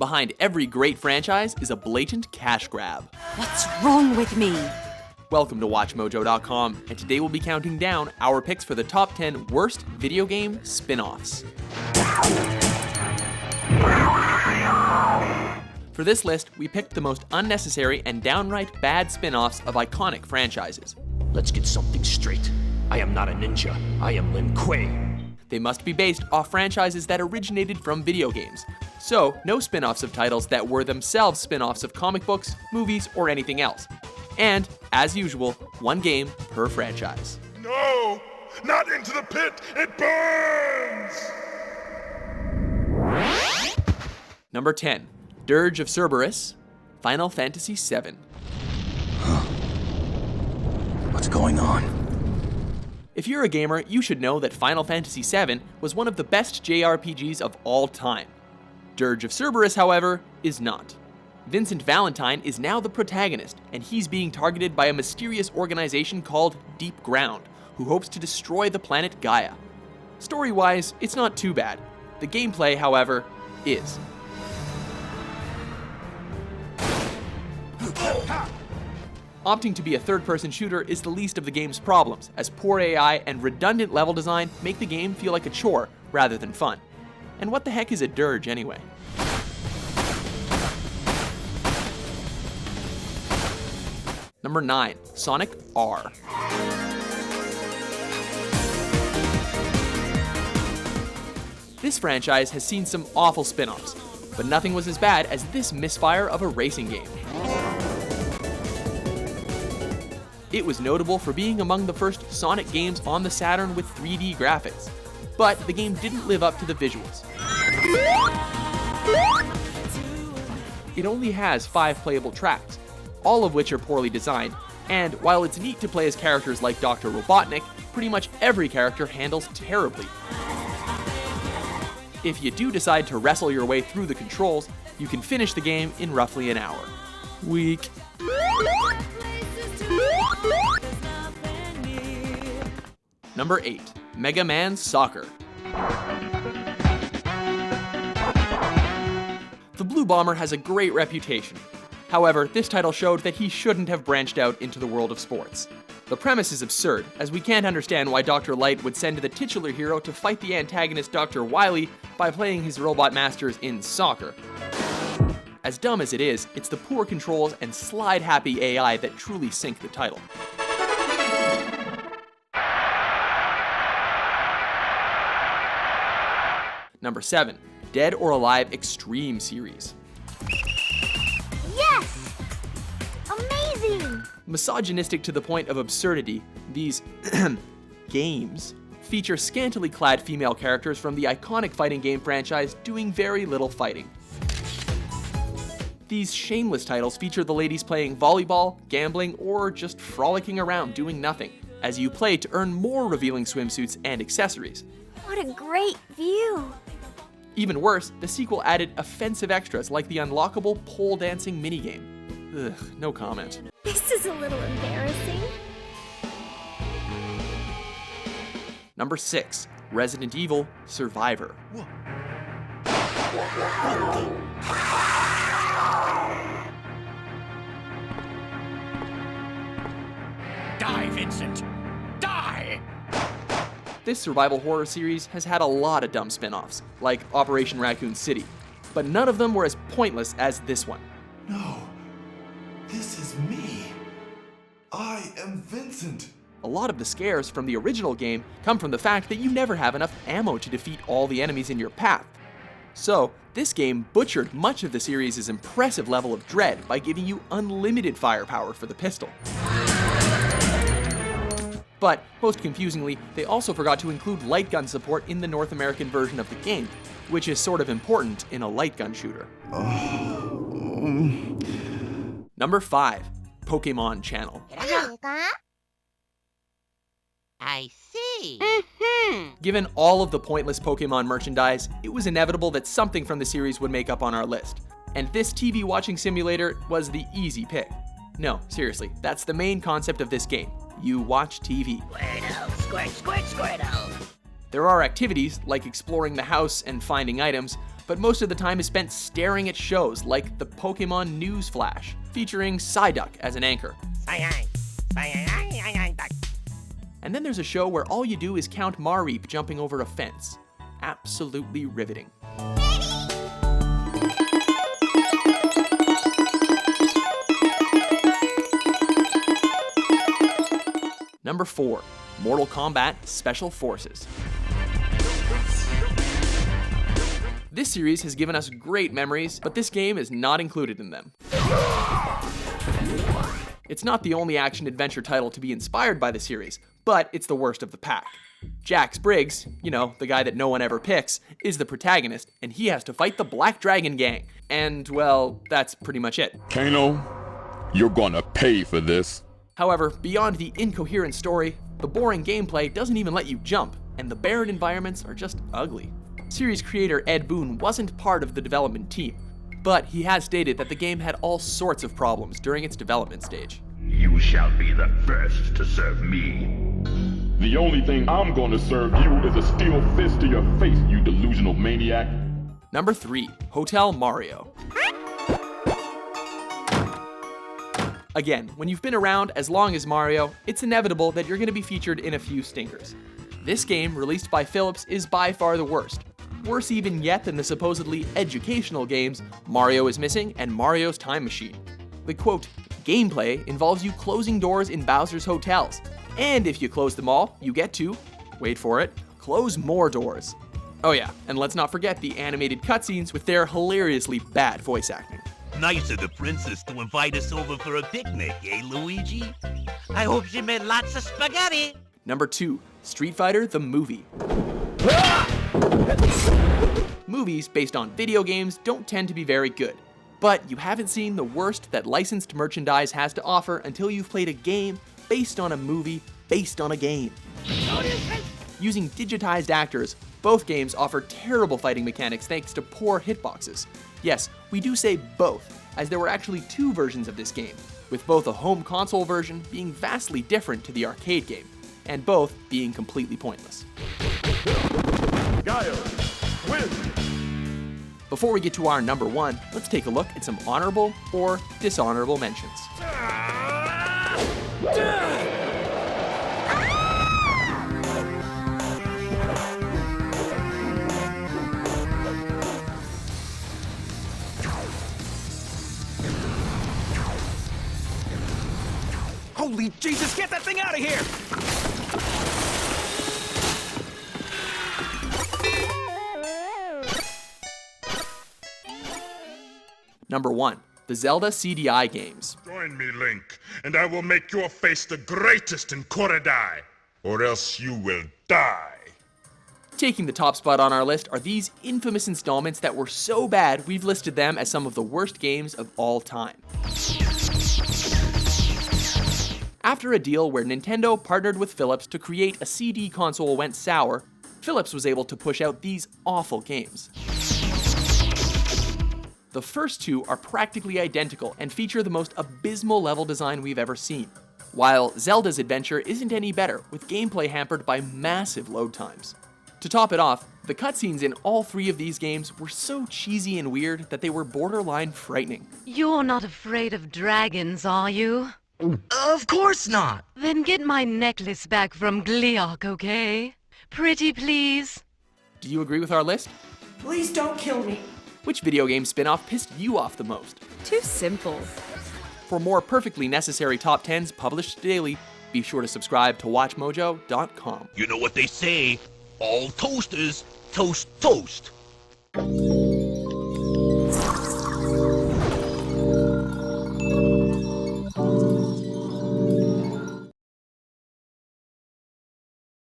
behind every great franchise is a blatant cash grab. What's wrong with me? Welcome to WatchMojo.com, and today we'll be counting down our picks for the top 10 worst video game spin-offs. For this list, we picked the most unnecessary and downright bad spin-offs of iconic franchises. Let's get something straight. I am not a ninja. I am Lin Kuei. They must be based off franchises that originated from video games. So, no spin-offs of titles that were themselves spin-offs of comic books, movies, or anything else. And, as usual, one game per franchise. No! Not into the pit! It burns! Number 10. Dirge of Cerberus, Final Fantasy VII. What's going on? If you're a gamer, you should know that Final Fantasy VII was one of the best JRPGs of all time. Dirge of Cerberus, however, is not. Vincent Valentine is now the protagonist, and he's being targeted by a mysterious organization called Deep Ground, who hopes to destroy the planet Gaia. Story-wise, it's not too bad. The gameplay, however, is. Opting to be a third-person shooter is the least of the game's problems, as poor AI and redundant level design make the game feel like a chore rather than fun. And what the heck is a dirge anyway? Number 9. Sonic R. This franchise has seen some awful spin-offs, but nothing was as bad as this misfire of a racing game. It was notable for being among the first Sonic games on the Saturn with 3D graphics, but the game didn't live up to the visuals. It only has 5 playable tracks, all of which are poorly designed, and while it's neat to play as characters like Dr. Robotnik, pretty much every character handles terribly. If you do decide to wrestle your way through the controls, you can finish the game in roughly an hour. Weak. Number 8. Mega Man Soccer. The Blue Bomber has a great reputation. However, this title showed that he shouldn't have branched out into the world of sports. The premise is absurd, as we can't understand why Dr. Light would send the titular hero to fight the antagonist Dr. Wily by playing his robot masters in soccer. As dumb as it is, it's the poor controls and slide-happy AI that truly sink the title. Number 7. Dead or Alive Extreme Series. Yes! Amazing! Misogynistic to the point of absurdity, these games feature scantily clad female characters from the iconic fighting game franchise doing very little fighting. These shameless titles feature the ladies playing volleyball, gambling, or just frolicking around doing nothing, as you play to earn more revealing swimsuits and accessories. What a great view! Even worse, the sequel added offensive extras like the unlockable pole dancing minigame. Ugh, no comment. This is a little embarrassing. Number 6. Resident Evil Survivor. Die, Vincent! Die! This survival horror series has had a lot of dumb spin-offs, like Operation Raccoon City, but none of them were as pointless as this one. No. This is me. I am Vincent. A lot of the scares from the original game come from the fact that you never have enough ammo to defeat all the enemies in your path. So, this game butchered much of the series' impressive level of dread by giving you unlimited firepower for the pistol. But, most confusingly, they also forgot to include light gun support in the North American version of the game, which is sort of important in a light gun shooter. Number 5. Pokemon Channel. I see. Given all of the pointless Pokemon merchandise, it was inevitable that something from the series would make up on our list. And this TV watching simulator was the easy pick. No, seriously, that's the main concept of this game. You watch TV. Squirtle, squirt, squirt, squirtle. There are activities, like exploring the house and finding items, but most of the time is spent staring at shows like the Pokemon News Flash, featuring Psyduck as an anchor. And then there's a show where all you do is count Mareep jumping over a fence. Absolutely riveting. Number 4, Mortal Kombat Special Forces. This series has given us great memories, but this game is not included in them. It's not the only action-adventure title to be inspired by the series, but it's the worst of the pack. Jax Briggs, you know, the guy that no one ever picks, is the protagonist, and he has to fight the Black Dragon Gang. And, well, that's pretty much it. Kano, you're gonna pay for this. However, beyond the incoherent story, the boring gameplay doesn't even let you jump, and the barren environments are just ugly. Series creator Ed Boon wasn't part of the development team, but he has stated that the game had all sorts of problems during its development stage. You shall be the first to serve me. The only thing I'm gonna serve you is a steel fist to your face, you delusional maniac. Number 3, Hotel Mario. Again, when you've been around as long as Mario, it's inevitable that you're going to be featured in a few stinkers. This game, released by Philips, is by far the worst. Worse even yet than the supposedly educational games Mario is Missing and Mario's Time Machine. The quote, gameplay involves you closing doors in Bowser's hotels, and if you close them all, you get to, wait for it, close more doors. Oh yeah, and let's not forget the animated cutscenes with their hilariously bad voice acting. Nice of the princess to invite us over for a picnic, eh, Luigi? I hope she made lots of spaghetti. Number 2, Street Fighter the Movie. Movies based on video games don't tend to be very good, but you haven't seen the worst that licensed merchandise has to offer until you've played a game based on a movie based on a game. Using digitized actors, both games offer terrible fighting mechanics thanks to poor hitboxes. Yes, we do say both, as there were actually 2 versions of this game, with both a home console version being vastly different to the arcade game, and both being completely pointless. Gaio, win! Before we get to our number 1, let's take a look at some honorable or dishonorable mentions. Holy Jesus, get that thing out of here! Number 1, the Zelda CDI games. Join me, Link, and I will make your face the greatest in Korodai, or else you will die. Taking the top spot on our list are these infamous installments that were so bad we've listed them as some of the worst games of all time. After a deal where Nintendo partnered with Philips to create a CD console went sour, Philips was able to push out these awful games. The first 2 are practically identical and feature the most abysmal level design we've ever seen, while Zelda's adventure isn't any better, with gameplay hampered by massive load times. To top it off, the cutscenes in all 3 of these games were so cheesy and weird that they were borderline frightening. You're not afraid of dragons, are you? Of course not. Then get my necklace back from Gliok, okay? Pretty please. Do you agree with our list? Please don't kill me. Which video game spin-off pissed you off the most? Too simple. For more perfectly necessary top 10s published daily, be sure to subscribe to WatchMojo.com. You know what they say, all toasters toast toast.